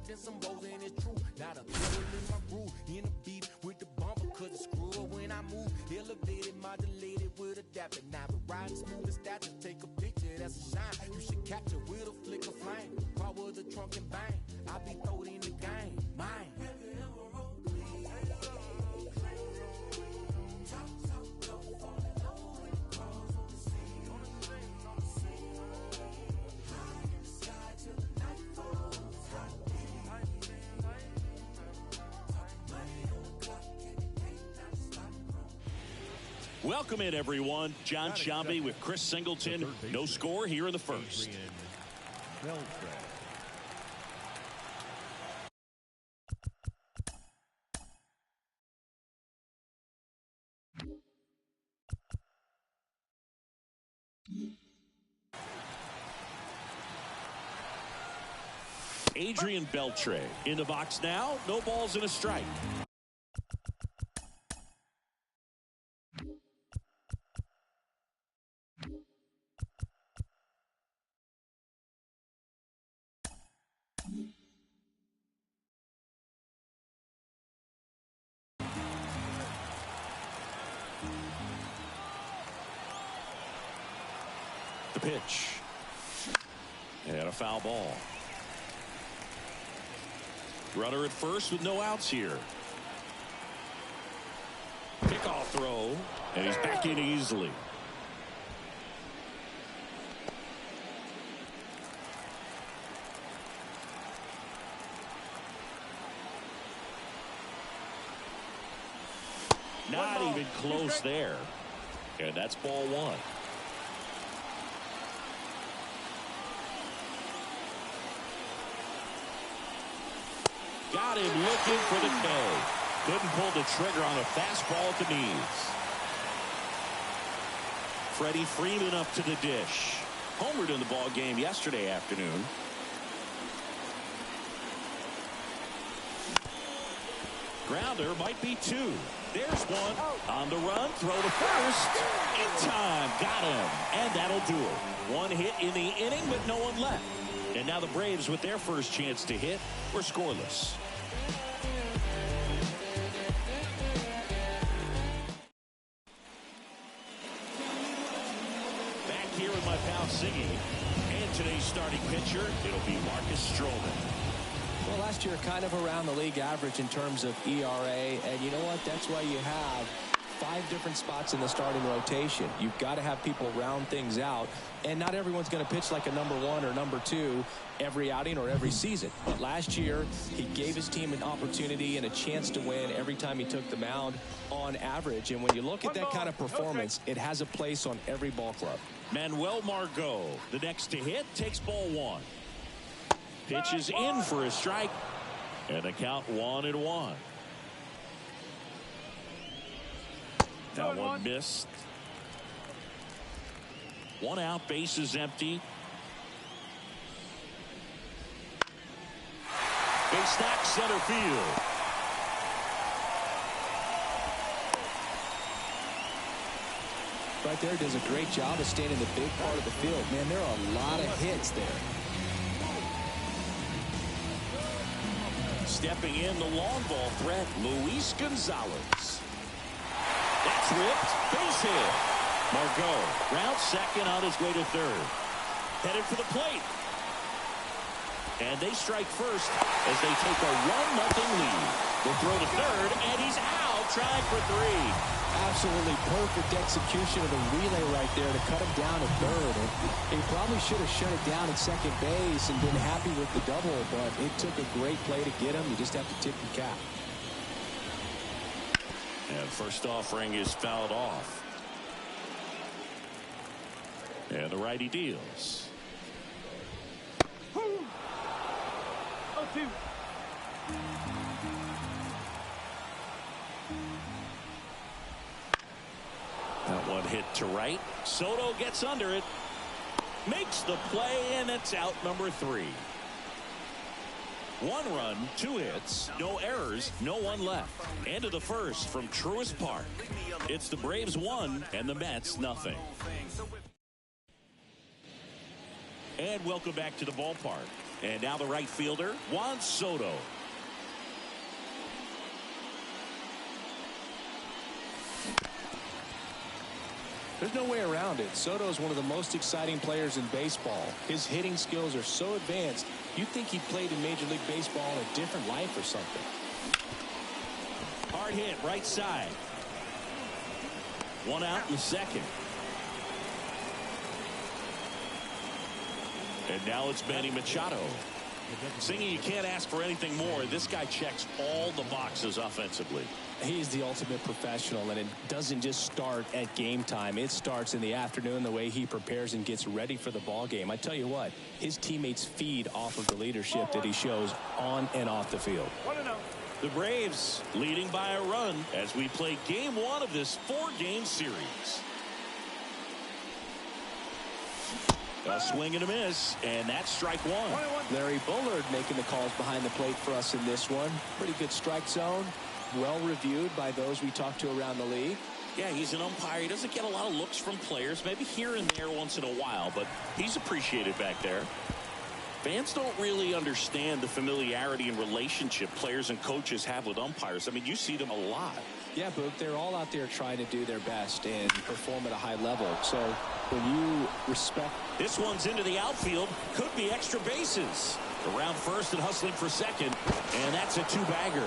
been some woes and it's true. Not a fiddle in my groove, in a beat with the bumper, cause it's screw when I move. Elevated, modulated with adapter. Now the riding smooth and stature. Take a picture, that's a shine. You should capture with a flick of flame. Power the trunk and bang. I be throwed in the game, mine. Welcome in, everyone. John Sciambi with Chris Singleton. No score here in the first. Adrian Beltre in the box now. No balls and a strike. The pitch. And a foul ball. Runner at first with no outs here. Pickoff throw. And he's back in easily. Not even close there. And that's ball one. Got him looking for the K. Couldn't pull the trigger on a fastball at the knees. Freddie Freeman up to the dish. Homered in the ball game yesterday afternoon. Grounder might be two. There's one. On the run. Throw to first. In time. Got him. And that'll do it. One hit in the inning, but no one left. And now the Braves, with their first chance to hit, were scoreless. Back here with my pal Siggy. And today's starting pitcher, it'll be Marcus Stroman. Well, last year kind of around the league average in terms of ERA. And you know what? That's why you have 5 different spots in the starting rotation. You've got to have people round things out. And not everyone's going to pitch like a number 1 or number 2 every outing or every season. But last year, he gave his team an opportunity and a chance to win every time he took the mound on average. And when you look at that kind of performance, it has a place on every ball club. Manuel Margot, the next to hit, takes ball 1. Pitches in for a strike. And the count 1-1. That one missed. 1 out, bases empty. Big stack center field. Right there, does a great job of staying in the big part of the field. Man, there are a lot of hits there. Stepping in the long ball threat, Luis Gonzalez. That's ripped. Base hit. Margot rounds second on his way to third. Headed for the plate. And they strike first as they take a 1-0 lead. They'll throw to third, and he's out, trying for 3. Absolutely perfect execution of the relay right there to cut him down at third. And he probably should have shut it down at second base and been happy with the double, but it took a great play to get him. You just have to tip your cap. And first offering is fouled off. And the righty deals. 0-2. That one hit to right. Soto gets under it. Makes the play, and it's out number 3. 1 run, 2 hits, no errors, no one left. End of the first from Truist Park. It's the Braves 1 and the Mets nothing. And welcome back to the ballpark. And now the right fielder, Juan Soto. There's no way around it. Soto is one of the most exciting players in baseball. His hitting skills are so advanced, you'd think he played in Major League Baseball in a different life or something. Hard hit, right side. One out in the second. And now it's Manny Machado. Singy, you can't ask for anything more. This guy checks all the boxes offensively. He's the ultimate professional, and it doesn't just start at game time. It starts in the afternoon, the way he prepares and gets ready for the ball game. I tell you what, his teammates feed off of the leadership that he shows on and off the field. The Braves leading by a run as we play game one of this 4-game series. A swing and a miss, and that's strike one. Larry Bullard making the calls behind the plate for us in this one. Pretty good strike zone. Well reviewed by those we talk to around the league. Yeah, he's an umpire. He doesn't get a lot of looks from players, maybe here and there once in a while, but he's appreciated back there. Fans don't really understand the familiarity and relationship players and coaches have with umpires. I mean, you see them a lot. Yeah, Boog, they're all out there trying to do their best and perform at a high level. So when you respect... This one's into the outfield. Could be extra bases. Around first and hustling for second. And that's a two-bagger.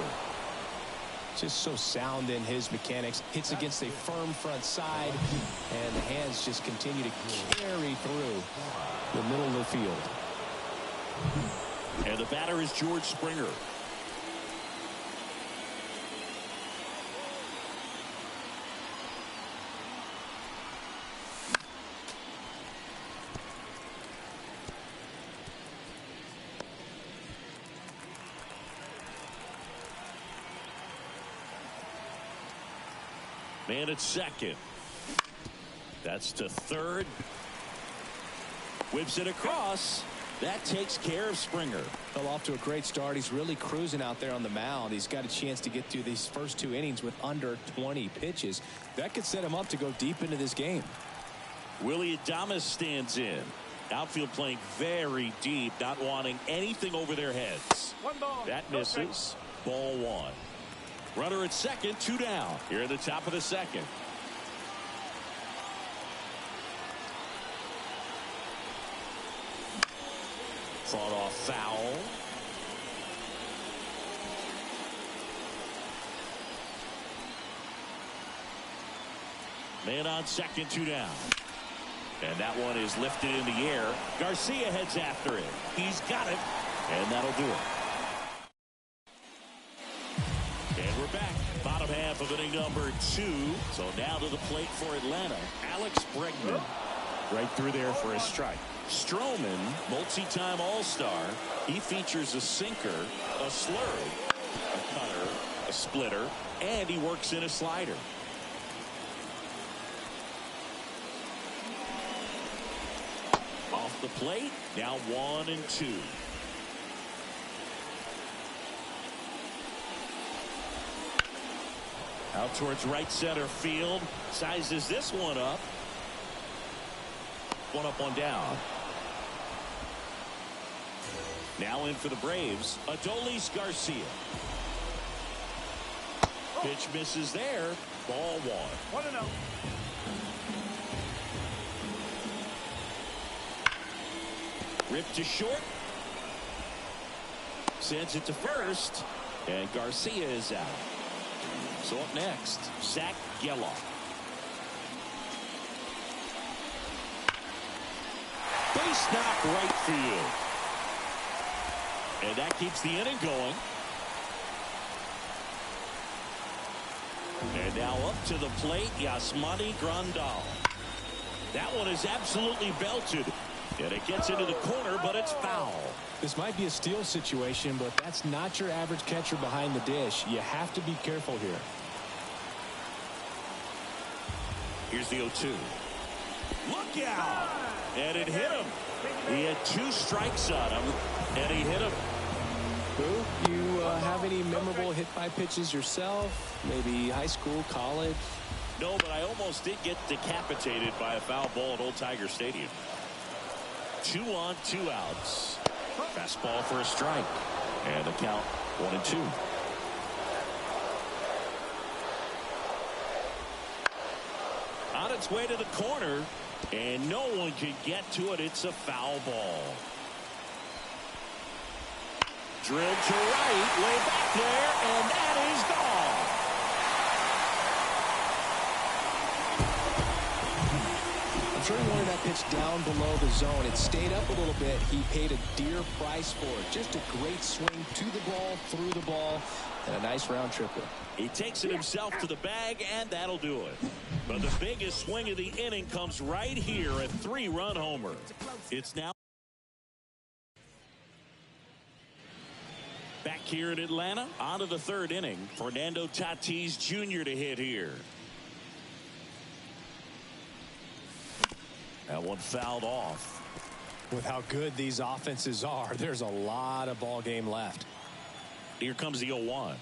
Just so sound in his mechanics. Hits against a firm front side. And the hands just continue to carry through the middle of the field. And the batter is George Springer. Man at second. That's to third. Whips it across. That takes care of Springer. Well, off to a great start. He's really cruising out there on the mound. He's got a chance to get through these first 2 innings with under 20 pitches. That could set him up to go deep into this game. Willy Adames stands in. Outfield playing very deep, not wanting anything over their heads. That misses. Ball one. Runner at second, 2 down. Here at the top of the second. Fought off foul. Man on second, 2 down. And that one is lifted in the air. Garcia heads after it. He's got it. And that'll do it. And we're back. Bottom half of inning number 2. So now to the plate for Atlanta. Alex Bregman. Right through there for a strike. Stroman, multi-time all-star. He features a sinker, a slurry, a cutter, a splitter, and he works in a slider. Off the plate, now 1 and 2. Out towards right center field. Sizes this one up. One up, one down. Now in for the Braves, Adolis Garcia. Pitch misses there. Ball one. 1-0. Ripped to short. Sends it to first. And Garcia is out. So up next, Zach Geloff. Base knock right field. And that keeps the inning going. And now up to the plate, Yasmani Grandal. That one is absolutely belted. And it gets into the corner, but it's foul. This might be a steal situation, but that's not your average catcher behind the dish. You have to be careful here. Here's the 0-2. Look out! And it hit him. He had 2 strikes on him, and he hit him. Boo, you have any memorable hit-by pitches yourself? Maybe high school, college? No, but I almost did get decapitated by a foul ball at Old Tiger Stadium. 2 on, 2 outs. Fastball for a strike. And the count 1-2. On its way to the corner. And no one can get to it. It's a foul ball. Drilled to right. Way back there. And that is gone. I'm sure he wanted that pitch down below the zone. It stayed up a little bit. He paid a dear price for it. Just a great swing to the ball, through the ball, and a nice round tripper. He takes it himself to the bag, and that'll do it. But the biggest swing of the inning comes right here, a 3-run homer. It's now back here in Atlanta. On to the 3rd inning. Fernando Tatis Jr. to hit here. That one fouled off. With how good these offenses are, there's a lot of ball game left. Here comes the 0-1.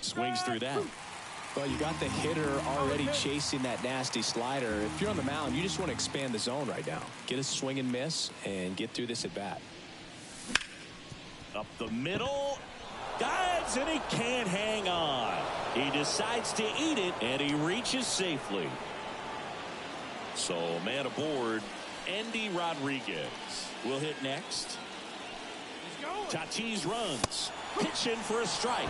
Swings through that. Well, you got the hitter already chasing that nasty slider. If you're on the mound, you just want to expand the zone right now. Get a swing and miss and get through this at bat. Up the middle. Dives, and he can't hang on. He decides to eat it, and he reaches safely. So, man aboard, Endy Rodriguez will hit next. Tatis runs. Pitching for a strike.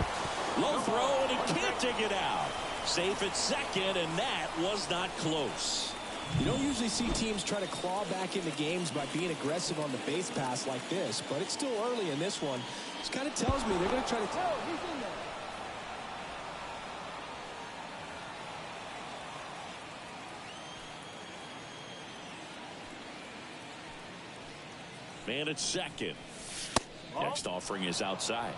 Low throw, and he can't dig it out. Safe at second, and that was not close. You don't usually see teams try to claw back into games by being aggressive on the base pass like this, but it's still early in this one. This kind of tells me they're going to try to tell. He's in there. Man at second. Next offering is outside.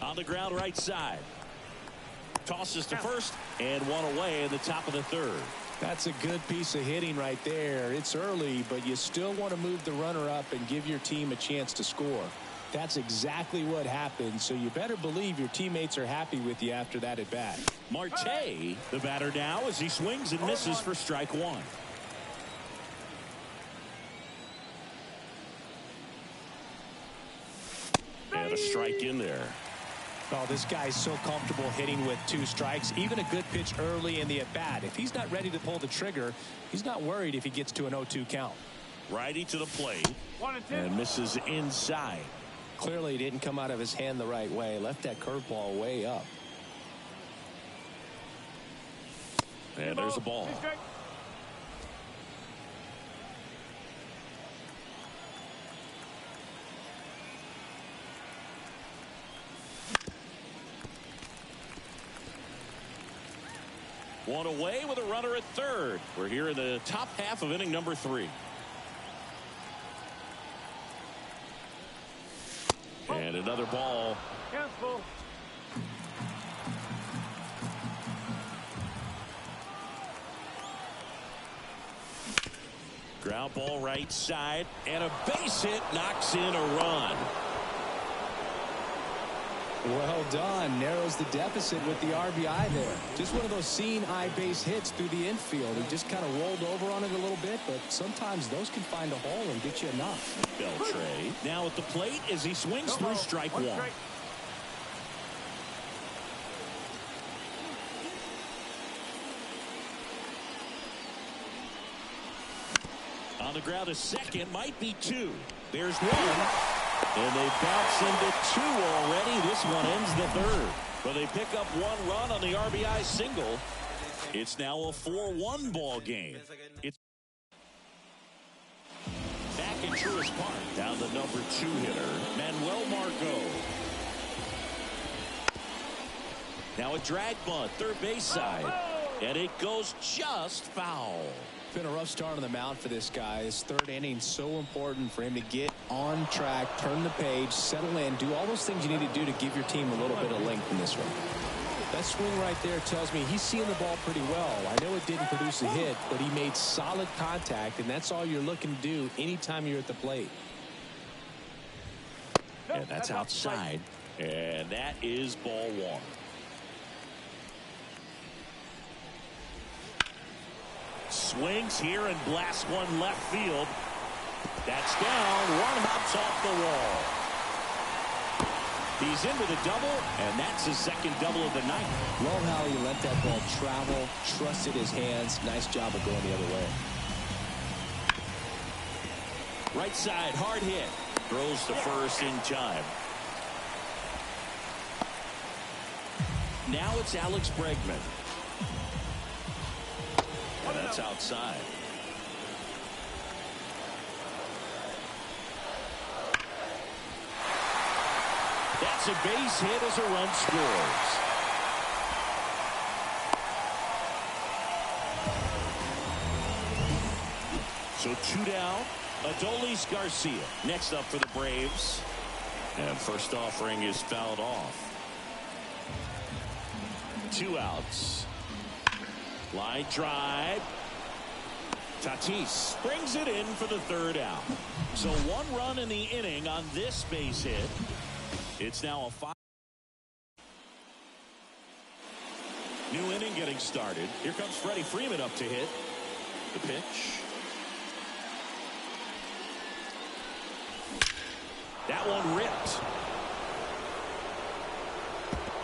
On the ground right side. Tosses to first and one away in the top of the 3rd. That's a good piece of hitting right there. It's early, but you still want to move the runner up and give your team a chance to score. That's exactly what happened, so you better believe your teammates are happy with you after that at bat. Marte, the batter now, as he swings and misses for strike 1. And a strike in there. Oh, this guy's so comfortable hitting with 2 strikes. Even a good pitch early in the at-bat. If he's not ready to pull the trigger, he's not worried if he gets to an 0-2 count. Righty to the plate. And misses inside. Clearly didn't come out of his hand the right way. Left that curveball way up. And there's a ball. One away with a runner at 3rd. We're here in the top half of inning number 3. And another ball. Cancel. Ground ball right side. And a base hit knocks in a run. Well done. Narrows the deficit with the RBI there. Just one of those seeing eye base hits through the infield. He just kind of rolled over on it a little bit, but sometimes those can find a hole and get you enough. Beltre now at the plate as he swings through strike 1. On the ground, a second, might be 2. There's 1. And they bounce into 2 already. This one ends the 3rd. But they pick up 1 run on the RBI single. It's now a 4-1 ball game. It's back in Truist Park. Down the number 2 hitter, Manuel Margot. Now a drag bunt, third base side. And it goes just foul. Been a rough start on the mound for this guy. His 3rd inning so important for him to get on track, turn the page, settle in, do all those things you need to do to give your team a little bit of length in this one. That swing right there tells me he's seeing the ball pretty well. I know it didn't produce a hit, but he made solid contact, and that's all you're looking to do anytime you're at the plate. And that's outside. And that is ball one. Swings here and blasts one left field. That's down. One hops off the wall. He's into the double, and that's his second double of the night. Love how he let that ball travel, trusted his hands. Nice job of going the other way. Right side, hard hit. Throws to first in time. Now it's Alex Bregman. And that's outside. That's a base hit as a run scores. So 2 down. Adolis Garcia next up for the Braves. And first offering is fouled off. 2 outs. Line drive. Tatis brings it in for the 3rd out. So 1 run in the inning on this base hit. It's now a 5. New inning getting started. Here comes Freddie Freeman up to hit. The pitch. That one ripped.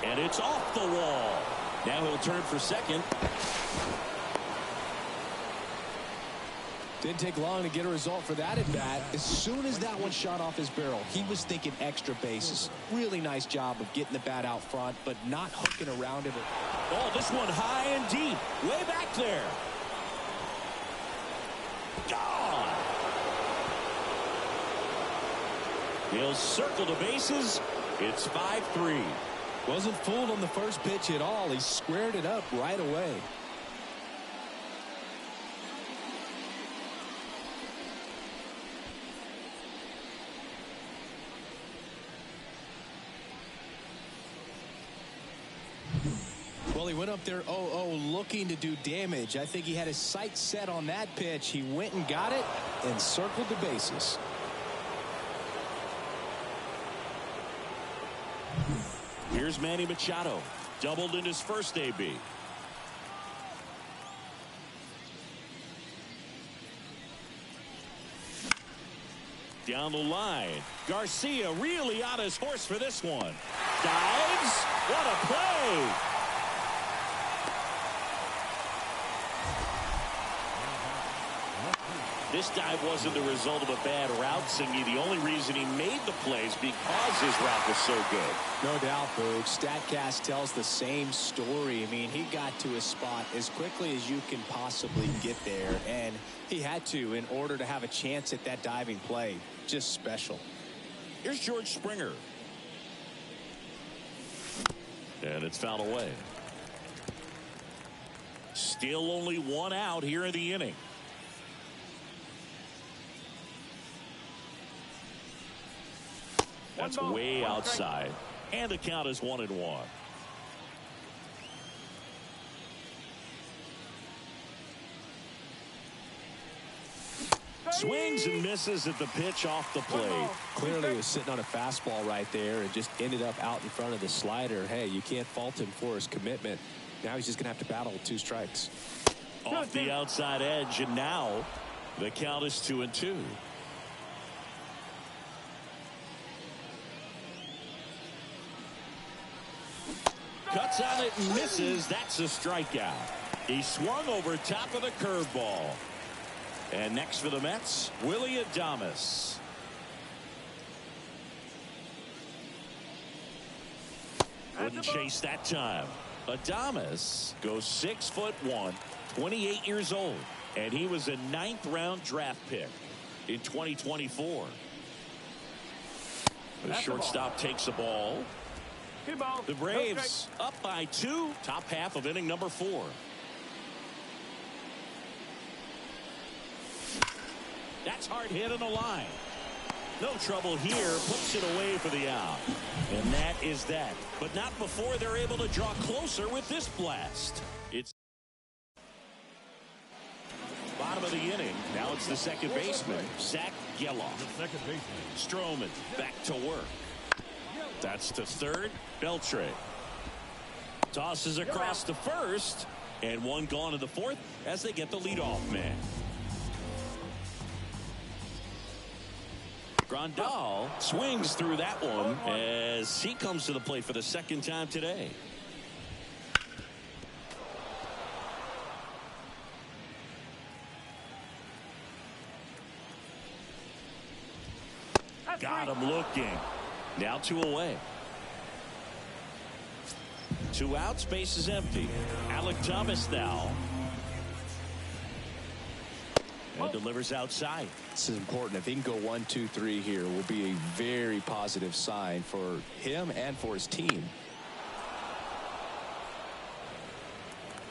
And it's off the wall. Now he'll turn for second. Didn't take long to get a result for that at bat. As soon as that one shot off his barrel, he was thinking extra bases. Really nice job of getting the bat out front, but not hooking around it. Oh, this one high and deep. Way back there. Gone. He'll circle the bases. It's 5-3. Wasn't fooled on the first pitch at all. He squared it up right away. Well, he went up there 0-0 looking to do damage. I think he had his sights set on that pitch. He went and got it and circled the bases. Here's Manny Machado. Doubled in his first AB. Down the line. Garcia really on his horse for this one. Dives. What a play. This dive wasn't the result of a bad route, Singy. The only reason he made the plays because his route was so good. No doubt, Boog. StatCast tells the same story. I mean, he got to his spot as quickly as you can possibly get there, and he had to in order to have a chance at that diving play. Just special. Here's George Springer. And it's fouled away. Still only 1 out here in the inning. That's way outside. And the count is 1-1. Swings and misses at the pitch off the plate. Clearly he was sitting on a fastball right there and just ended up out in front of the slider. Hey, you can't fault him for his commitment. Now he's just going to have to battle with 2 strikes. Off the outside edge, and now the count is 2-2. Cuts on it and misses. That's a strikeout. He swung over top of the curveball. And next for the Mets, Willy Adames. Wouldn't chase that time. Adames goes 6'1", 28 years old. And he was a 9th round draft pick in 2024. The shortstop takes the ball. The Braves up by 2. Top half of inning number 4. That's hard hit on the line. No trouble here. Puts it away for the out. And that is that. But not before they're able to draw closer with this blast. It's bottom of the inning. Now it's the second baseman, Zach Geloff. Stroman back to work. That's to third. Beltre tosses across to first, and one gone to the fourth as they get the leadoff man. Grandal swings through that one as he comes to the plate for the second time today. Got him looking. Now 2 away. 2 outs, base is empty. Alek Thomas now. And delivers outside. This is important. If he can go 1, 2, 3 here, will be a very positive sign for him and for his team.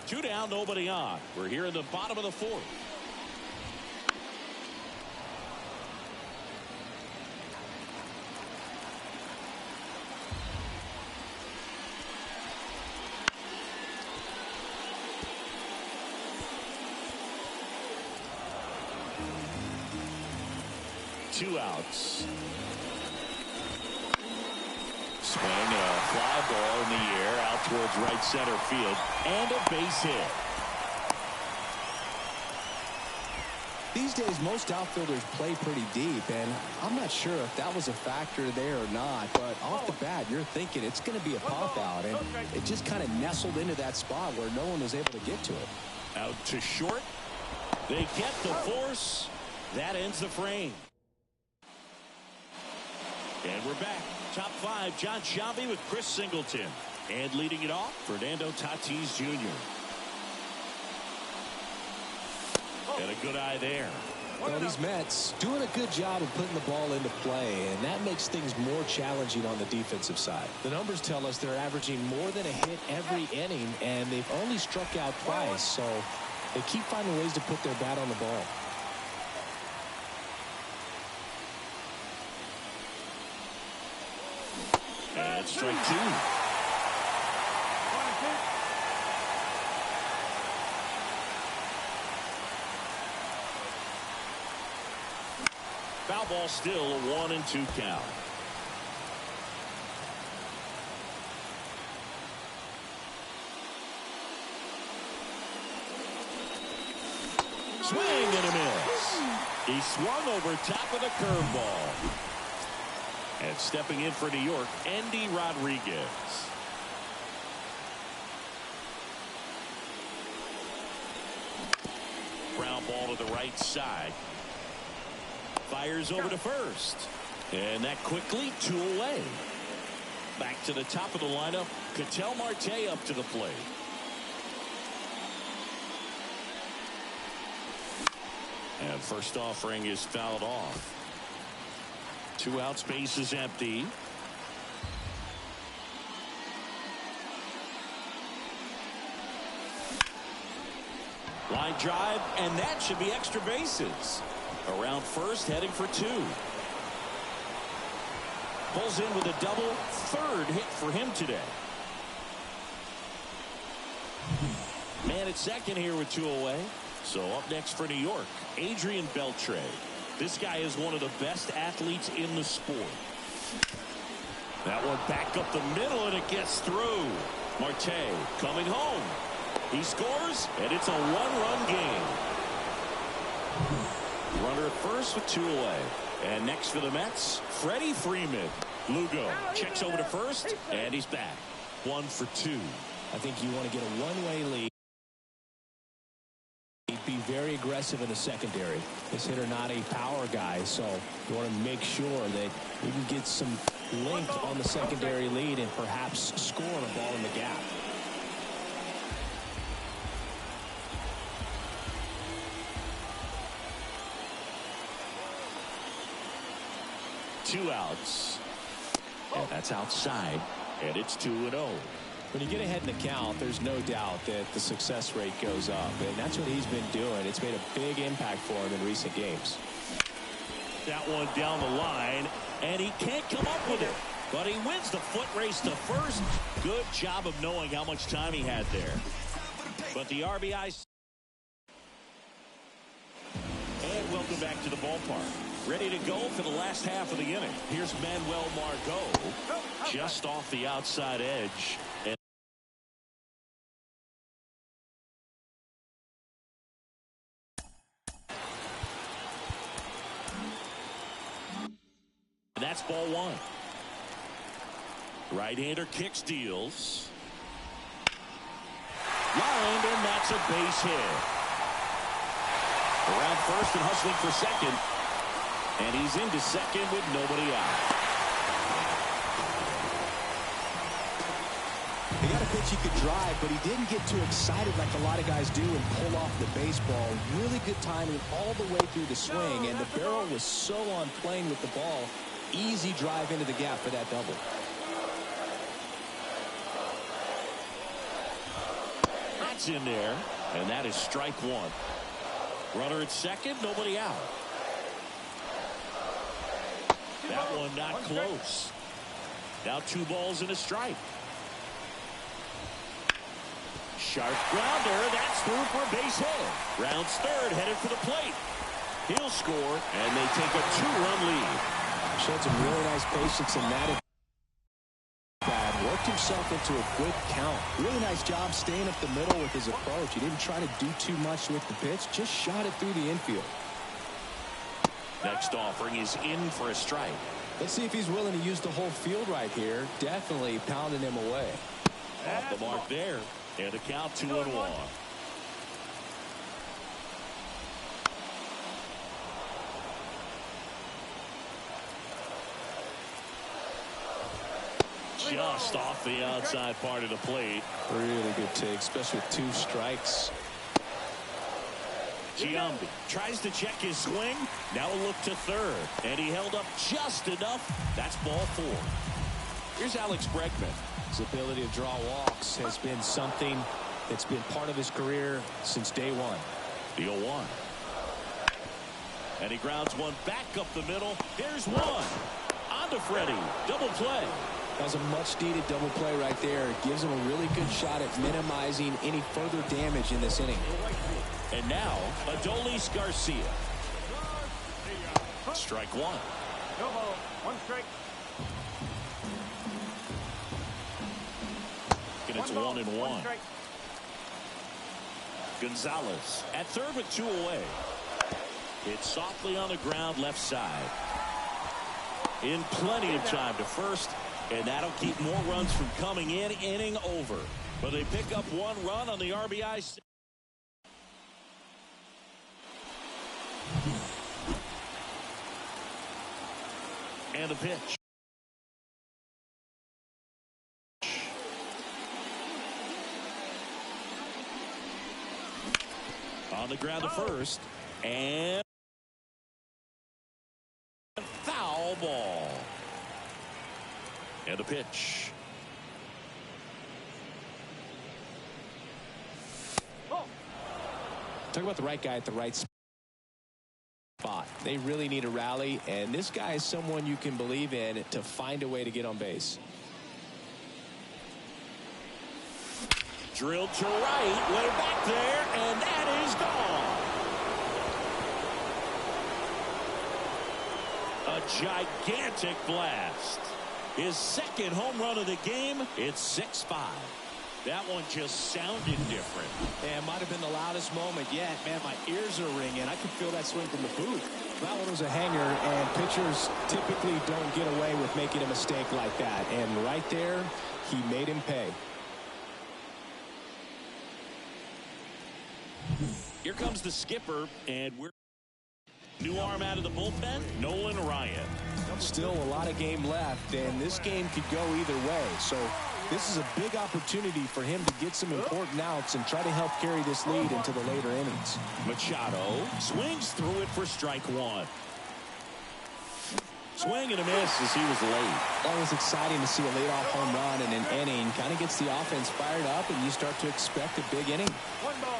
2 down, nobody on. We're here in the bottom of the fourth. Two outs. Swing and a fly ball in the air out towards right center field, and a base hit. These days, most outfielders play pretty deep, and I'm not sure if that was a factor there or not, but off the bat, you're thinking it's going to be a pop out, and it just kind of nestled into that spot where no one was able to get to it. Out to short. They get the force. That ends the frame. And we're back. Top 5, Jon Sciambi with Chris Singleton. And leading it off, Fernando Tatis Jr. And a good eye there. Well, these Mets doing a good job of putting the ball into play, and that makes things more challenging on the defensive side. The numbers tell us they're averaging more than a hit every inning, and they've only struck out twice, so they keep finding ways to put their bat on the ball. And strike 2. Foul ball, still a 1-2 count. Swing and a miss. He swung over top of the curveball. And stepping in for New York, Endy Rodriguez. Ground ball to the right side. Fires over to first. And that quickly 2 away. Back to the top of the lineup. Ketel Marte up to the plate. And first offering is fouled off. 2 outs, base is empty. Line drive, and that should be extra bases. Around first, heading for 2. Pulls in with a double, 3rd hit for him today. Man at second here with 2 away. So up next for New York, Adrian Beltre. This guy is one of the best athletes in the sport. That one back up the middle, and it gets through. Marte coming home. He scores, and it's a 1-run game. Runner at first with 2 away. And next for the Mets, Freddie Freeman. Lugo checks over to first, and he's back. 1 for 2. I think you want to get a one-way lead. Be very aggressive in the secondary. This hitter not a power guy, so you want to make sure that you can get some length on the secondary lead and perhaps score a ball in the gap. Two outs. And that's outside, and it's 2-0. When you get ahead in the count, there's no doubt that the success rate goes up, and that's what he's been doing. It's made a big impact for him in recent games. That one down the line, and he can't come up with it. But he wins the foot race to first. Good job of knowing how much time he had there. But the RBI. And welcome back to the ballpark. Ready to go for the last half of the inning. Here's Manuel Margot. just off the outside edge. And that's ball one. Right-hander kicks, deals. Lined, and that's a base hit. Around first and hustling for second. And he's into second with nobody out. He got a pitch he could drive, but he didn't get too excited like a lot of guys do and pull off the baseball. Really good timing all the way through the swing, and the barrel was so on plane with the ball. Easy drive into the gap for that double. That's in there, and that is strike one. Runner at second, nobody out. That one not close. Now 2 balls and a strike. Sharp grounder, that's through for a base hit. Rounds third, headed for the plate. He'll score, and they take a 2-run lead. Showed some really nice patience in that. Worked himself into a good count. Really nice job staying up the middle with his approach. He didn't try to do too much with the pitch, just shot it through the infield. Next offering is in for a strike. Let's see if he's willing to use the whole field right here. Definitely pounding him away. Off the mark there. And a count 2-1. Just off the outside part of the plate. Really good take, especially with 2 strikes. Giambi tries to check his swing. Now a look to third. And he held up just enough. That's ball 4. Here's Alex Bregman. His ability to draw walks has been something that's been part of his career since day one. The 0-1. And he grounds one back up the middle. Here's one. On to Freddie. Double play. That was a much-needed double play right there. It gives him a really good shot at minimizing any further damage in this inning. And now, Adolis Garcia. Strike 1. No ball. 1 strike. And it's 1-1. Gonzalez at third with 2 away. Hit softly on the ground left side. In plenty of time to first. And that'll keep more runs from coming in. Inning over. But they pick up 1 run on the RBI. And a pitch. On the ground to first. And foul ball. And a pitch. Talk about the right guy at the right spot. They really need a rally, and this guy is someone you can believe in to find a way to get on base. Drilled to right, way back there, and that is gone. A gigantic blast. His second home run of the game. It's 6-5. That one just sounded different. Yeah, it might have been the loudest moment yet. Man, my ears are ringing. I could feel that swing from the booth. That one was a hanger, and pitchers typically don't get away with making a mistake like that. And right there, he made him pay. Here comes the skipper, and we're new arm out of the bullpen, Nolan Ryan. Still a lot of game left, and this game could go either way. So this is a big opportunity for him to get some important outs and try to help carry this lead into the later innings. Machado swings through it for strike 1. Swing and a miss as he was late. Always exciting to see a leadoff home run in an inning. Kind of gets the offense fired up, and you start to expect a big inning.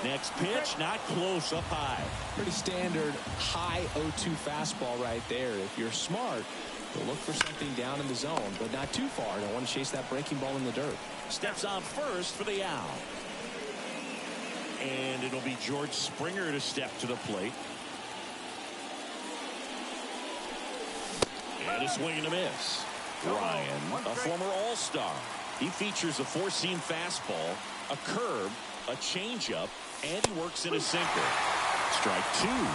Next pitch, not close, up high. Pretty standard high 0-2 fastball right there. If you're smart, you'll look for something down in the zone, but not too far. Don't want to chase that breaking ball in the dirt. Steps on first for the out. And it'll be George Springer to step to the plate. And a swing and a miss. Ryan, a former All-Star. He features a four-seam fastball, a curve, a changeup, and he works in a sinker. Strike two.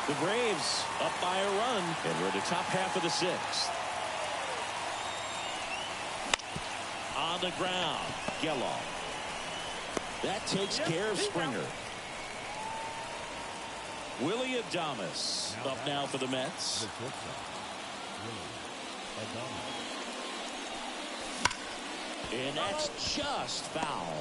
The Braves up by a run, and we're in the top half of the sixth. On the ground, Geloff. That takes care of Springer. Willy Adames up now for the Mets. And that's just foul.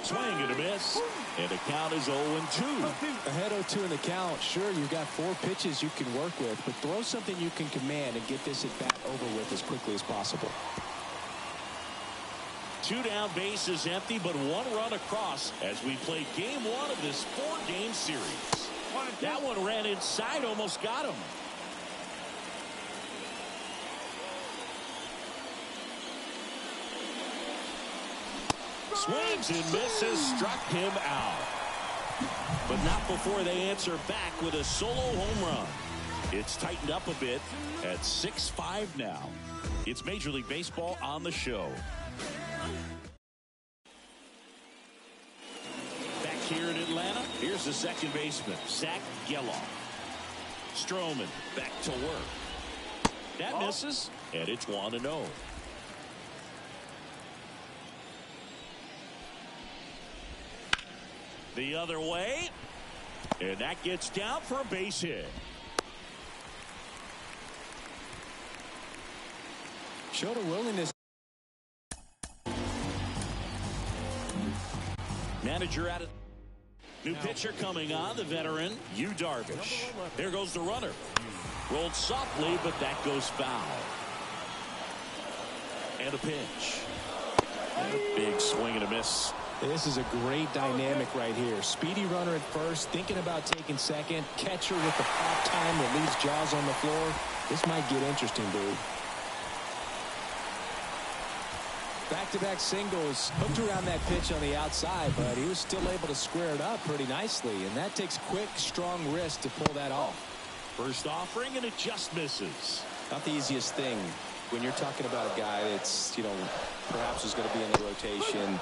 Swing and a miss. And the count is 0-2. Ahead 0-2 in the count. Sure, you've got 4 pitches you can work with, but throw something you can command and get this at bat over with as quickly as possible. 2 down, bases empty, but 1 run across as we play game 1 of this 4-game series. That one ran inside, almost got him. Swings and misses, struck him out. But not before they answer back with a solo home run. It's tightened up a bit at 6-5 now. It's Major League Baseball on the show. Back here in Atlanta, here's the second baseman, Zach Geloff. Stroman back to work. That misses, and it's 1-0. The other way, and that gets down for a base hit. Showed a willingness. Manager at it. New pitcher coming on, the veteran, Yu Darvish. There goes the runner. Rolled softly, but that goes foul. And a pitch. And a big swing and a miss. This is a great dynamic right here. Speedy runner at first, thinking about taking second. Catcher with the pop time that leaves Jaws on the floor. This might get interesting, dude. Back-to-back singles, hooked around that pitch on the outside, but he was still able to square it up pretty nicely, and that takes quick, strong wrist to pull that off. First offering, and it just misses. Not the easiest thing when you're talking about a guy that's, perhaps is going to be in the rotation,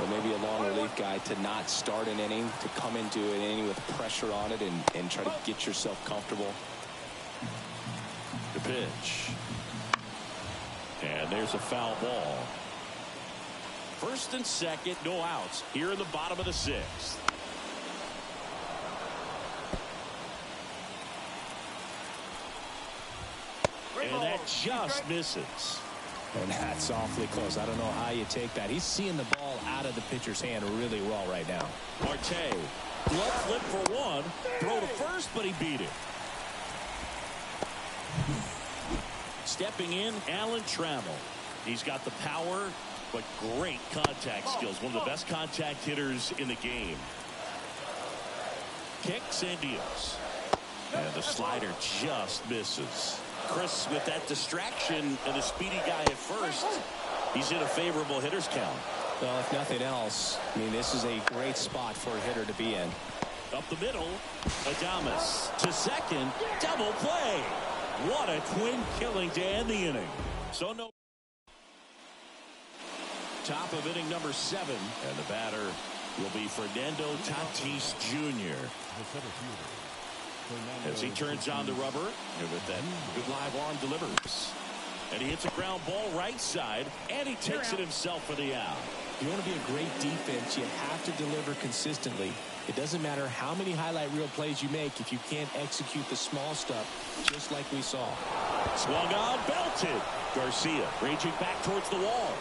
or maybe a long relief guy, to not start an inning, to come into an inning with pressure on it and try to get yourself comfortable. The pitch. And there's a foul ball. First and second, no outs here in the bottom of the sixth. And that just misses. And that's awfully close. I don't know how you take that. He's seeing the ball out of the pitcher's hand really well right now. Marte, glove flip for one, throw to first, but he beat it. Stepping in, Alan Trammell. He's got the power, but great contact skills. One of the best contact hitters in the game. Kicks and deals. And the slider just misses. Chris, with that distraction and a speedy guy at first, he's in a favorable hitter's count. Well, if nothing else, this is a great spot for a hitter to be in. Up the middle, Adames to second, double play. What a twin killing to end the inning. So no. Top of inning number 7, and the batter will be Fernando Tatis Jr. As he turns on the rubber, and with that good live arm delivers. And he hits a ground ball right side, and he takes it himself for the out. If you want to be a great defense, you have to deliver consistently. It doesn't matter how many highlight reel plays you make if you can't execute the small stuff, just like we saw. Swung on, belted. Garcia raging back towards the wall.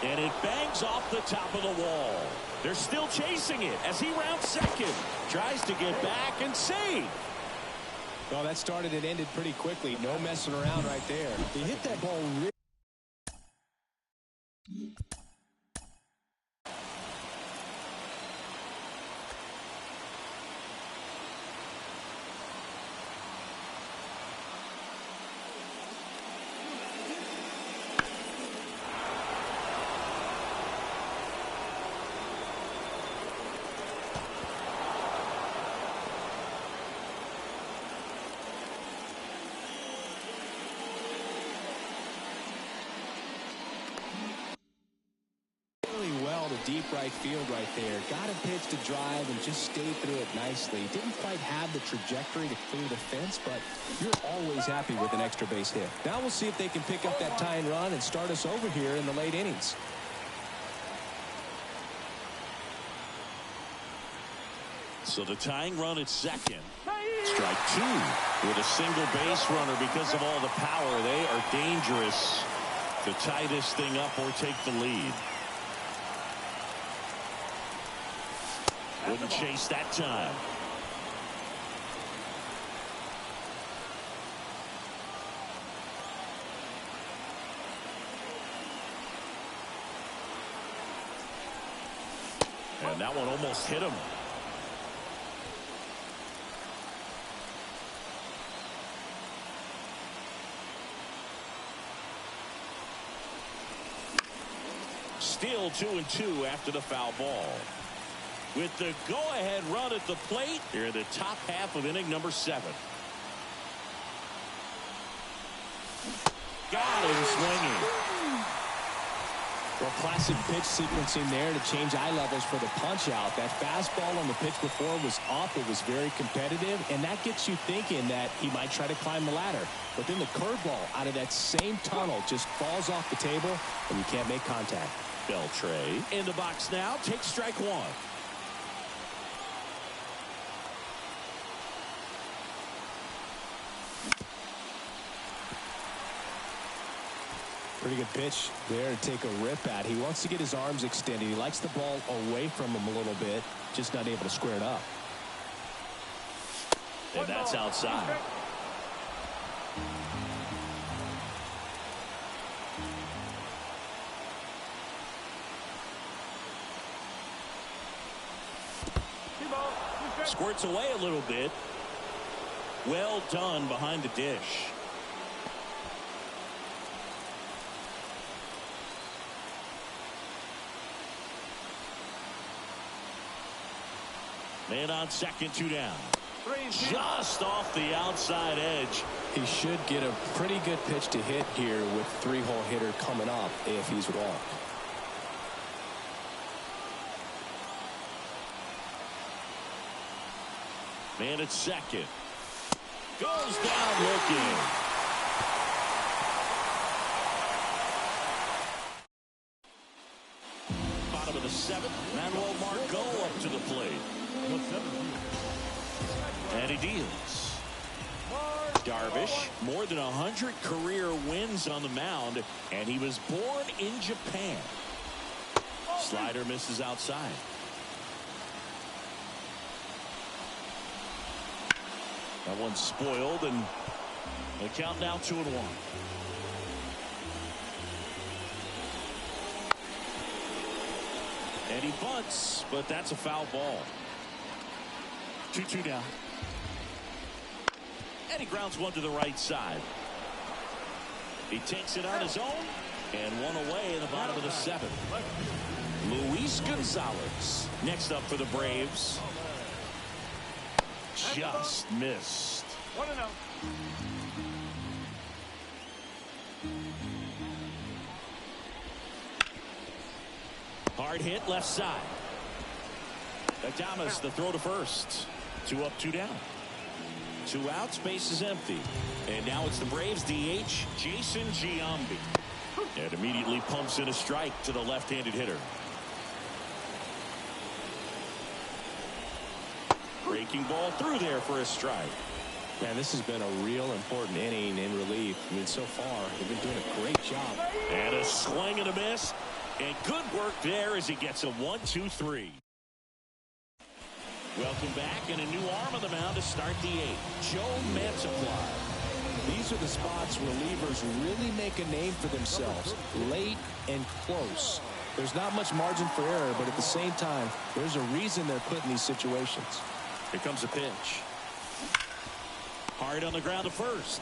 And it bangs off the top of the wall. They're still chasing it as he rounds second. Tries to get back and save. Well, that started and ended pretty quickly. No messing around right there. He hit that ball really. deep right field right there. Got a pitch to drive and just stayed through it nicely. Didn't quite have the trajectory to clear the fence, but you're always happy with an extra base hit. Now we'll see if they can pick up that tying run and start us over here in the late innings. So the tying run at second. Strike two with a single base runner. Because of all the power, they are dangerous to tie this thing up or take the lead. Wouldn't chase that time. And that one almost hit him. Still 2-2 after the foul ball. With the go-ahead run at the plate here in the top half of inning number 7. Got him swinging. Well, classic pitch sequencing there to change eye levels for the punch out. That fastball on the pitch before was up. It was very competitive, and that gets you thinking that he might try to climb the ladder. But then the curveball out of that same tunnel just falls off the table, and you can't make contact. Beltre in the box now. Takes strike one. Pretty good pitch there to take a rip at. He wants to get his arms extended. He likes the ball away from him a little bit, just not able to square it up. And that's outside. Squirts away a little bit. Well done behind the dish. Man on second, 2 down. Just off the outside edge. He should get a pretty good pitch to hit here with 3-hole hitter coming up if he's walked. Man at second. Goes down looking. Bottom of the 7th. Manuel Margot up to the plate. And he deals. Darvish, more than 100 career wins on the mound, and he was born in Japan. Slider misses outside. That one's spoiled, and the count now 2-1. And he bunts, but that's a foul ball. 2-2 down. And he grounds one to the right side. He takes it on his own, and one away in the bottom of the 7th. Luis Gonzalez next up for the Braves. Just missed. 1-0. Hard hit left side. Adames the throw to first. 2 up, 2 down. 2 outs, base is empty. And now it's the Braves DH, Jason Giambi. And immediately pumps in a strike to the left-handed hitter. Breaking ball through there for a strike. Man, this has been a real important inning in relief. I mean, so far, they've been doing a great job. And a swing and a miss. And good work there as he gets a 1-2-3. Welcome back, and a new arm on the mound to start the 8th. Joe Mantiply. These are the spots relievers really make a name for themselves. Late and close. There's not much margin for error, but at the same time, there's a reason they're put in these situations. Here comes a pitch. Hard on the ground to first.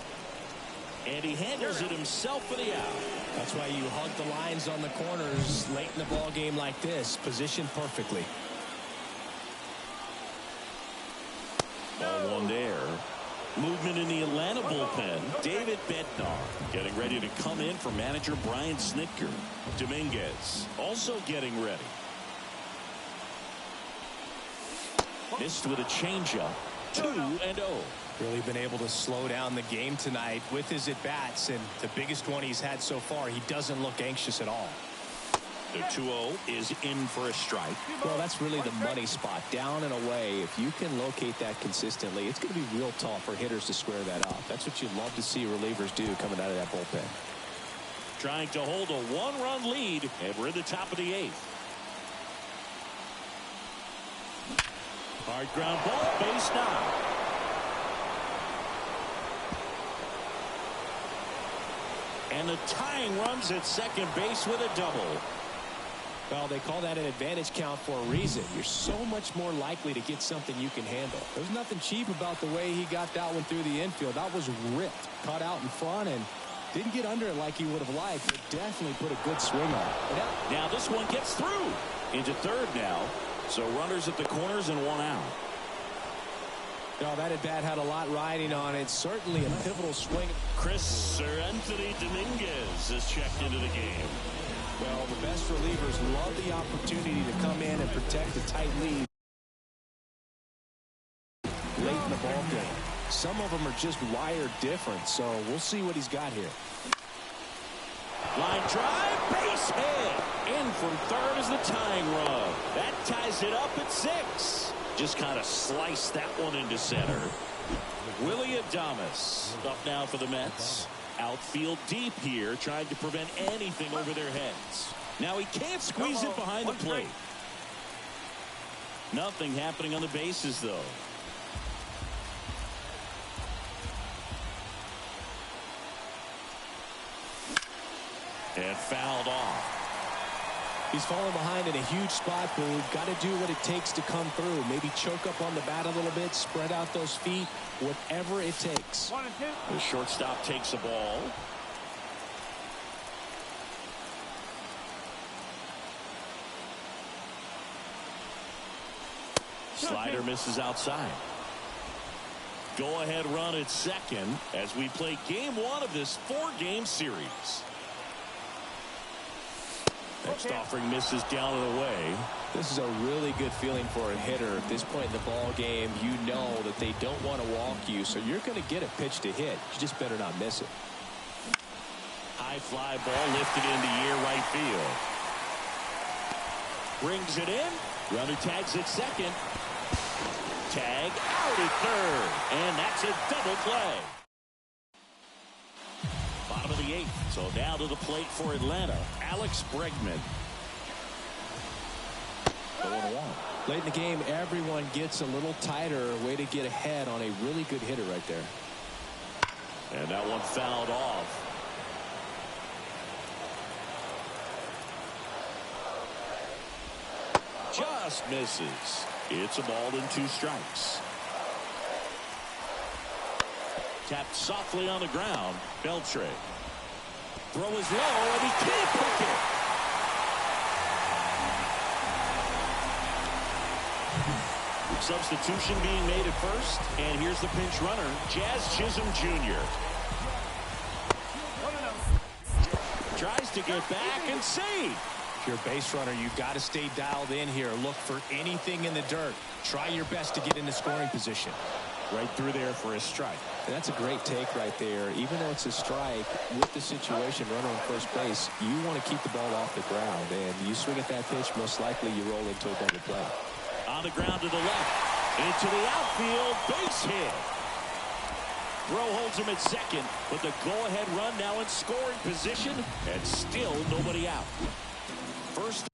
And he handles it himself for the out. That's why you hug the lines on the corners late in the ball game like this. Positioned perfectly. Ball one there. Movement in the Atlanta bullpen. David Bednar getting ready to come in for manager Brian Snitker. Dominguez also getting ready. Missed with a changeup. 2-0. Really been able to slow down the game tonight with his at-bats, and the biggest one he's had so far, he doesn't look anxious at all. The 2-0 is in for a strike. Well, that's really the money spot. Down and away, if you can locate that consistently, it's going to be real tough for hitters to square that up. That's what you'd love to see relievers do coming out of that bullpen. Trying to hold a one-run lead, and we're in the top of the 8th. Hard ground ball, base now. And the tying runs at second base with a double. Well, they call that an advantage count for a reason. You're so much more likely to get something you can handle. There's nothing cheap about the way he got that one through the infield. That was ripped, caught out in front, and didn't get under it like he would have liked, but definitely put a good swing on it. Now this one gets through into third now. So runners at the corners and one out. No, that at bat had a lot riding on it. Certainly a pivotal swing. Anthony Dominguez is checked into the game. Well, the best relievers love the opportunity to come in and protect a tight lead late in the ball game. Some of them are just wired different, so we'll see what he's got here. Line drive, base hit. In from third is the tying run. That ties it up at 6. Just kind of sliced that one into center. Willy Adames up now for the Mets. Outfield deep here, trying to prevent anything over their heads. Now he can't squeeze it behind the plate. Nothing happening on the bases, though. And fouled off. He's falling behind in a huge spot, Boog. Got to do what it takes to come through. Maybe choke up on the bat a little bit, spread out those feet, whatever it takes. 1 and 2. The shortstop takes the ball. Slider misses outside. Go-ahead run at second as we play game 1 of this 4-game series. Next offering misses down and away. This is a really good feeling for a hitter at this point in the ball game. You know that they don't want to walk you, so you're going to get a pitch to hit. You just better not miss it. High fly ball lifted into near right field. Brings it in. Runner tags at second. Tag out at third. And that's a double play. Bottom of the 8th. So down to the plate for Atlanta. Alex Bregman. 0-1. Late in the game, everyone gets a little tighter. Way to get ahead on a really good hitter right there. And that one fouled off. Just misses. It's a ball and 2 strikes. Tapped softly on the ground. Beltre. Throw is low, and he can't pick it. Substitution being made at first, and here's the pinch runner, Jazz Chisholm Jr. Tries to get back and save. If you're a base runner, you've got to stay dialed in here. Look for anything in the dirt. Try your best to get into scoring position. Right through there for a strike. And that's a great take right there. Even though it's a strike, with the situation, runner on first base, you want to keep the ball off the ground. And you swing at that pitch, most likely you roll into a double play. On the ground to the left. Into the outfield. Base hit. Throw holds him at second, but the go-ahead run now in scoring position, and still nobody out. First.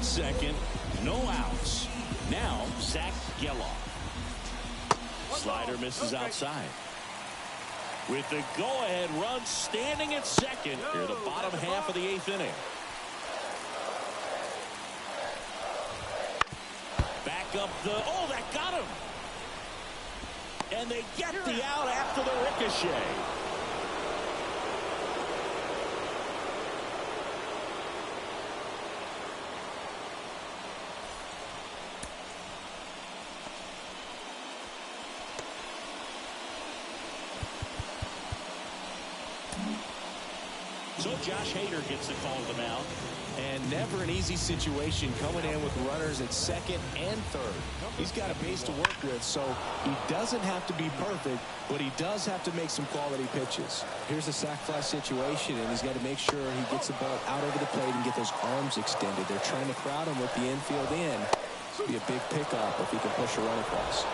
Second, no outs. Now, Zach Geloff. Slider misses outside. With the go-ahead run standing at second here in the bottom half of the 8th inning. Back up the, oh, that got him. And they get the out after the ricochet. Josh Hader gets the call to the mound. And never an easy situation coming in with runners at second and third. He's got a base to work with, so he doesn't have to be perfect, but he does have to make some quality pitches. Here's a sac fly situation, and he's got to make sure he gets the ball out over the plate and get those arms extended. They're trying to crowd him with the infield in. This would be a big pickup if he can push a run across.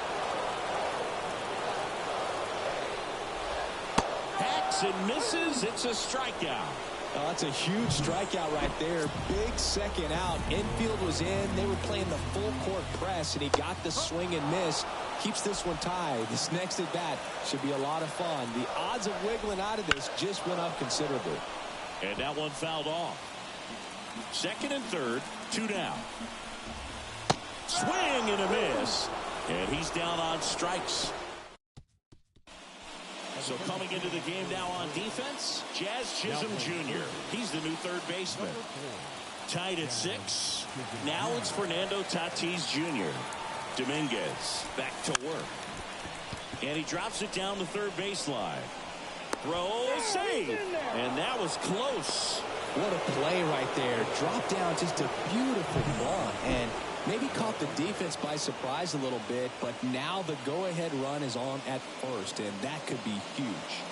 Hacks and misses. It's a strikeout. Oh, that's a huge strikeout right there. Big second out. Infield was in. They were playing the full court press, and he got the swing and miss. Keeps this one tied. This next at bat should be a lot of fun. The odds of wiggling out of this just went up considerably. And that one fouled off. Second and third, 2 down. Swing and a miss. And he's down on strikes. So coming into the game now on defense, Jazz Chisholm Jr. He's the new third baseman. Tied at 6. Now it's Fernando Tatis Jr. Dominguez back to work. And he drops it down the third baseline. Throw, save. And that was close. What a play right there. Drop down, just a beautiful ball. And maybe caught the defense by surprise a little bit, but now the go-ahead run is on at first, and that could be huge.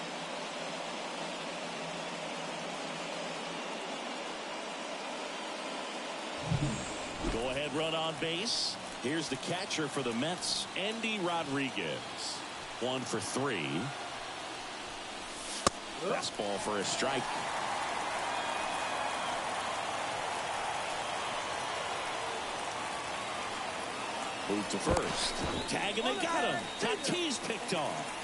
Go-ahead run on base. Here's the catcher for the Mets, Andy Rodriguez. 1 for 3. Fastball for a strike. Move to first. Tag and they got him. Tatis picked off.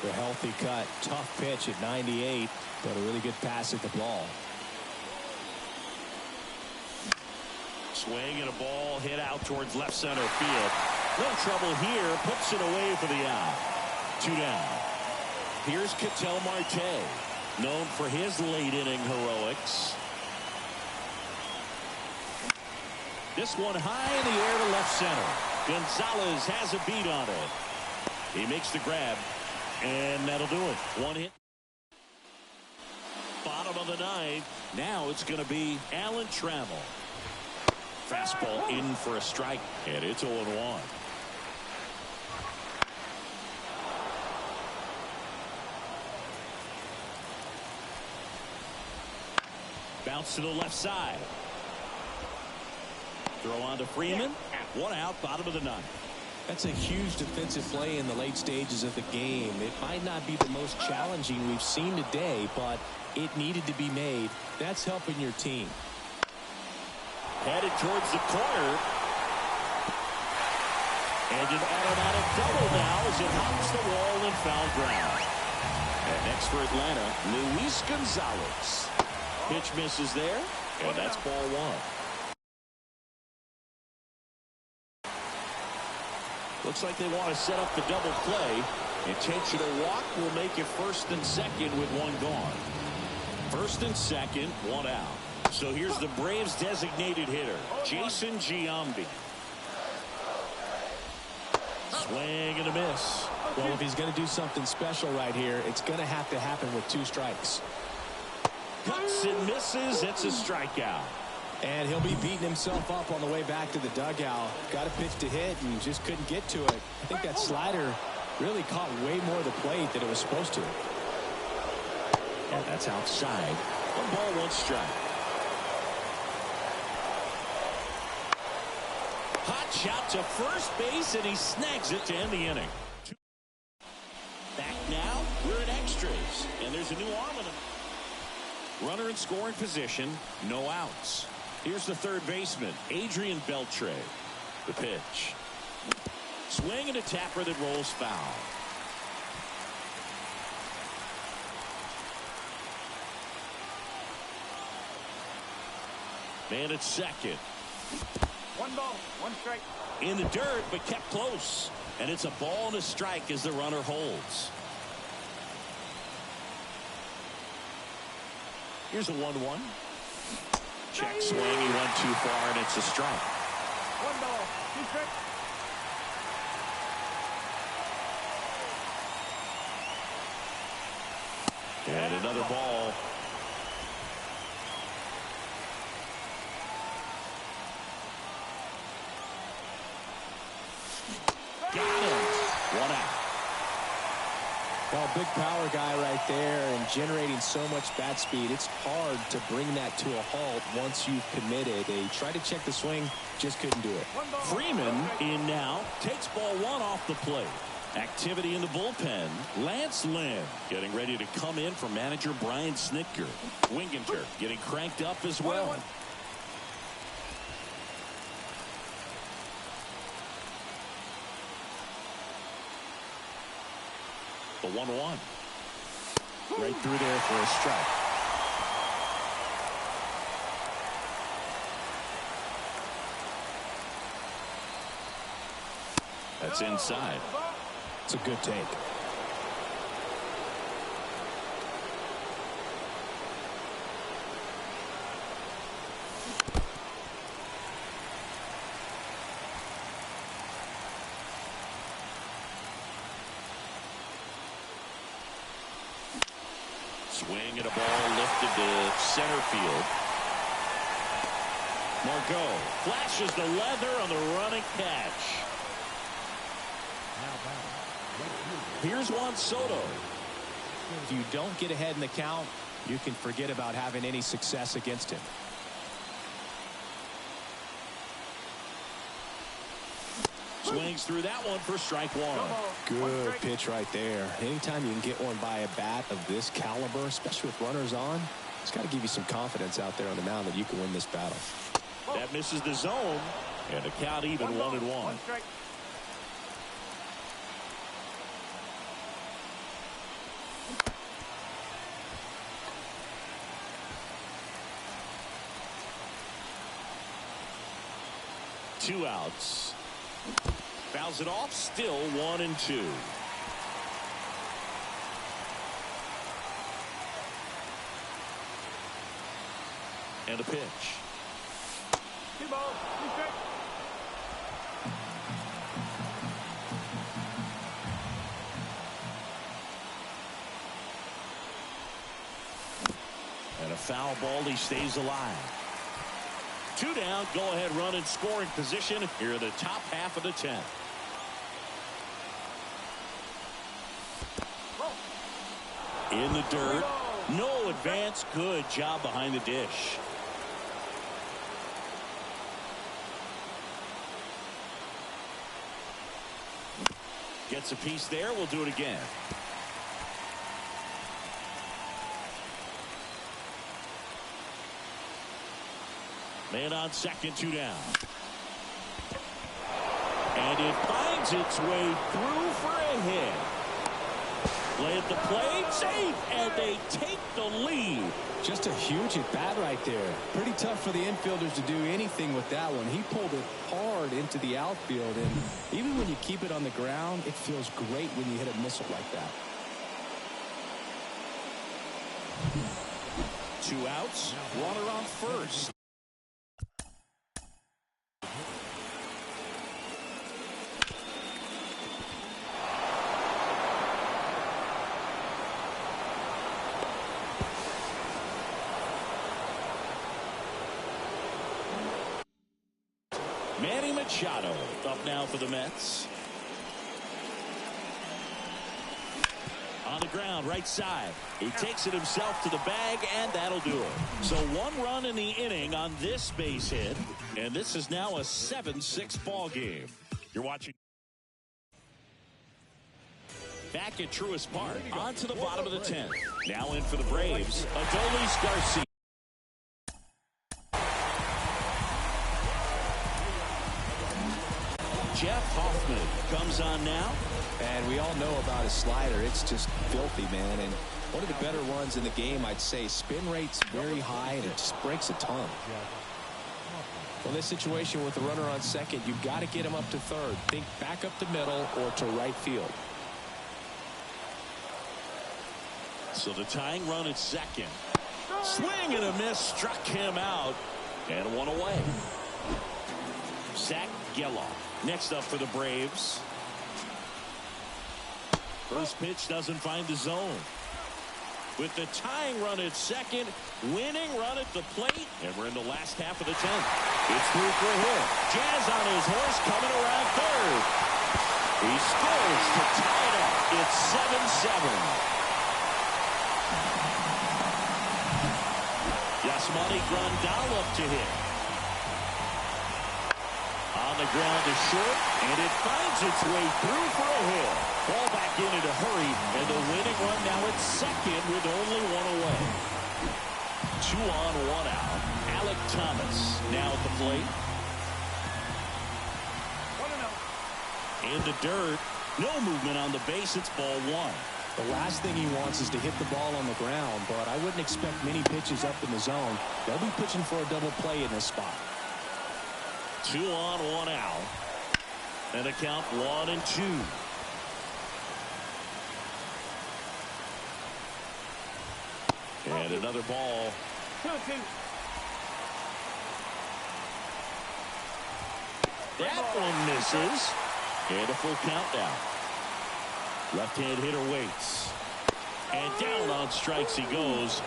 The healthy cut. Tough pitch at 98, but a really good pass at the ball. Swing and a ball hit out towards left center field. No trouble here. Puts it away for the out. 2 down. Here's Ketel Marte, known for his late inning heroics. This one high in the air to left center. Gonzalez has a beat on it. He makes the grab, and that'll do it. 1 hit. Bottom of the 9th. Now it's going to be Alan Trammell. Fastball in for a strike, and it's 0-1. Bounce to the left side. Throw on to Freeman. 1 out, bottom of the 9th. That's a huge defensive play in the late stages of the game. It might not be the most challenging we've seen today, but it needed to be made. That's helping your team. Headed towards the corner. And an automatic double now as it hops the wall and foul ground. And next for Atlanta, Luis Gonzalez. Pitch misses there, and that's ball 1. Looks like they want to set up the double play. Intentional walk will make it first and second with 1 gone. First and second, 1 out. So here's the Braves designated hitter, Jason Giambi. Swing and a miss. Well, if he's going to do something special right here, it's going to have to happen with 2 strikes. Cuts and misses. It's a strikeout. And he'll be beating himself up on the way back to the dugout. Got a pitch to hit and just couldn't get to it. I think that slider really caught way more of the plate than it was supposed to. And that's outside. 1 ball, 1 strike. Hot shot to first base, and he snags it to end the inning. Back now, we're in extras, and there's a new arm in him. Runner in scoring position, no outs. Here's the third baseman, Adrian Beltre. The pitch. Swing and a tapper that rolls foul. Man at second. 1 ball, 1 strike. In the dirt, but kept close. And it's a ball and a strike as the runner holds. Here's a 1-1. Check swing. He went too far, and it's a strike. One ball, two strikes. And another ball. Got him. One out. Well, big power guy right there and generating so much bat speed. It's hard to bring that to a halt once you've committed. They tried to check the swing, just couldn't do it. Freeman in now, takes ball one off the plate. Activity in the bullpen. Lance Lynn getting ready to come in for manager Brian Snitker. Winginter getting cranked up as well. The 1-1. Right through there for a strike. That's inside. It's a good take. Swing and a ball lifted to center field. Margot flashes the leather on the running catch. Here's Juan Soto. If you don't get ahead in the count, you can forget about having any success against him. Swings through that one for strike one. Good pitch right there. Anytime you can get one by a bat of this caliber, especially with runners on, it's got to give you some confidence out there on the mound that you can win this battle. That misses the zone, and the count even 1-1. Two outs. Fouls it off. Still 1-2. And a pitch. Two balls, two strikes. And a foul ball. He stays alive. Two down, go-ahead run in scoring position here in the top half of the 10th. In the dirt, no advance, good job behind the dish. Gets a piece there, we'll do it again. Man on second, two down. And it finds its way through for a hit. Play at the plate, safe, and they take the lead. Just a huge at bat right there. Pretty tough for the infielders to do anything with that one. He pulled it hard into the outfield, and even when you keep it on the ground, it feels great when you hit a missile like that. Two outs, runner on first. Manny Machado up now for the Mets. On the ground, right side. He takes it himself to the bag, and that'll do it. So one run in the inning on this base hit, and this is now a 7-6 ball game. You're watching. Back at Truist Park, on to the bottom of the 10th. Now in for the Braves, Adolis Garcia. Jeff Hoffman comes on now. And we all know about his slider. It's just filthy, man. And one of the better ones in the game, I'd say. Spin rate's very high, and it just breaks a ton. Well, this situation with the runner on second, you've got to get him up to third. Think back up the middle or to right field. So the tying run at second. Swing and a miss struck him out. And one away. Zach Geloff. Next up for the Braves. First pitch doesn't find the zone. With the tying run at second, winning run at the plate, and we're in the last half of the 10th. It's through for a hit. Jazz on his horse coming around third. He scores to tie it up. It's 7-7. Yasmani Grandal up to hit. On the ground to short, and it finds its way through for a hit. Ball back in a hurry, and the winning run now at second with only one away. 2 on, 1 out. Alek Thomas now at the plate. 1-0. In the dirt, no movement on the base. It's ball 1. The last thing he wants is to hit the ball on the ground, but I wouldn't expect many pitches up in the zone. They'll be pitching for a double play in this spot. 2 on, 1 out. And a count 1-2. And another ball. 2-2. That one misses. And a full count now. Left-hand hitter waits. And down on strikes he goes.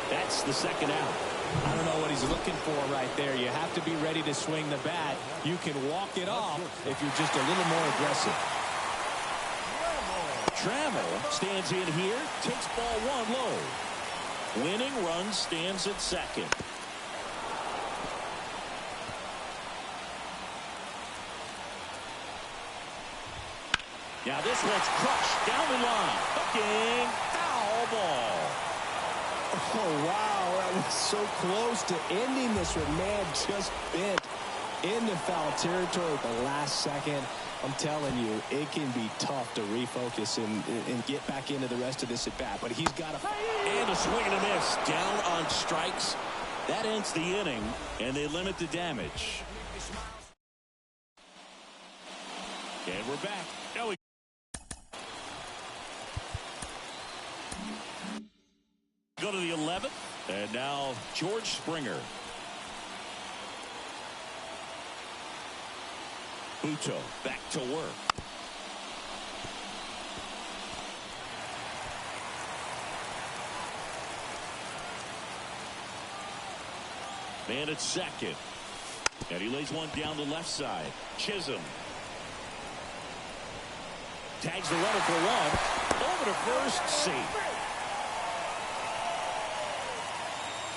That's the second out. I don't know what he's looking for right there. You have to be ready to swing the bat. You can walk it off if you're just a little more aggressive. Trammell stands in here, takes ball 1 low. Winning run stands at second. Now this one's crushed down the line. Hooking, foul ball. Oh, wow. That was so close to ending this one. Man, just bent into foul territory at the last second. I'm telling you, it can be tough to refocus and get back into the rest of this at bat. But he's got a... And a swing and a miss. Down on strikes. That ends the inning, and they limit the damage. And we're back. Now we go to the 11th. And now George Springer. Buto back to work. Man at second. And he lays one down the left side. Chisholm. Tags the runner for one. Over to first, safe.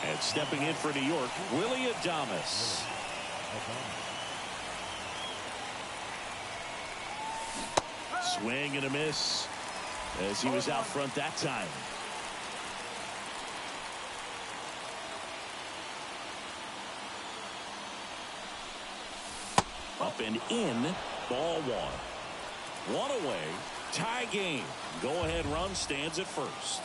And stepping in for New York, Willy Adames. Swing and a miss as he was out front that time. Up and in, ball 1. 1 away, tie game. Go-ahead run stands at first.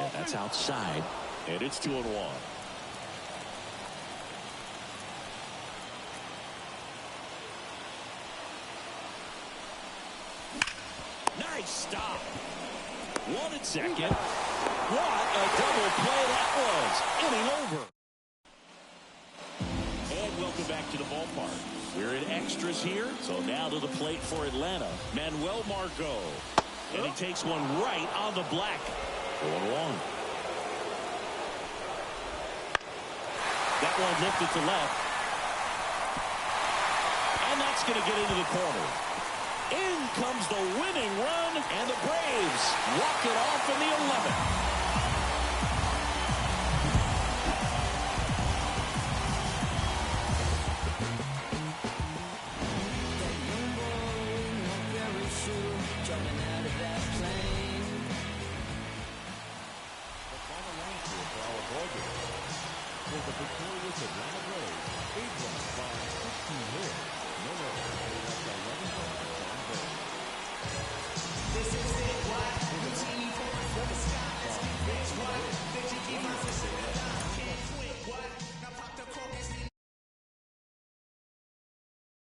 And that's outside, and it's 2-1. Nice stop. 1 at second. What a double play that was. Inning over. And welcome back to the ballpark. We're in extras here. So now to the plate for Atlanta, Manuel Margot. And he takes one right on the black. 1-1. That one lifted to left. And that's going to get into the corner. In comes the winning run, and the Braves walk it off in the 11th. The victorious Atlanta Braves, 8 runs by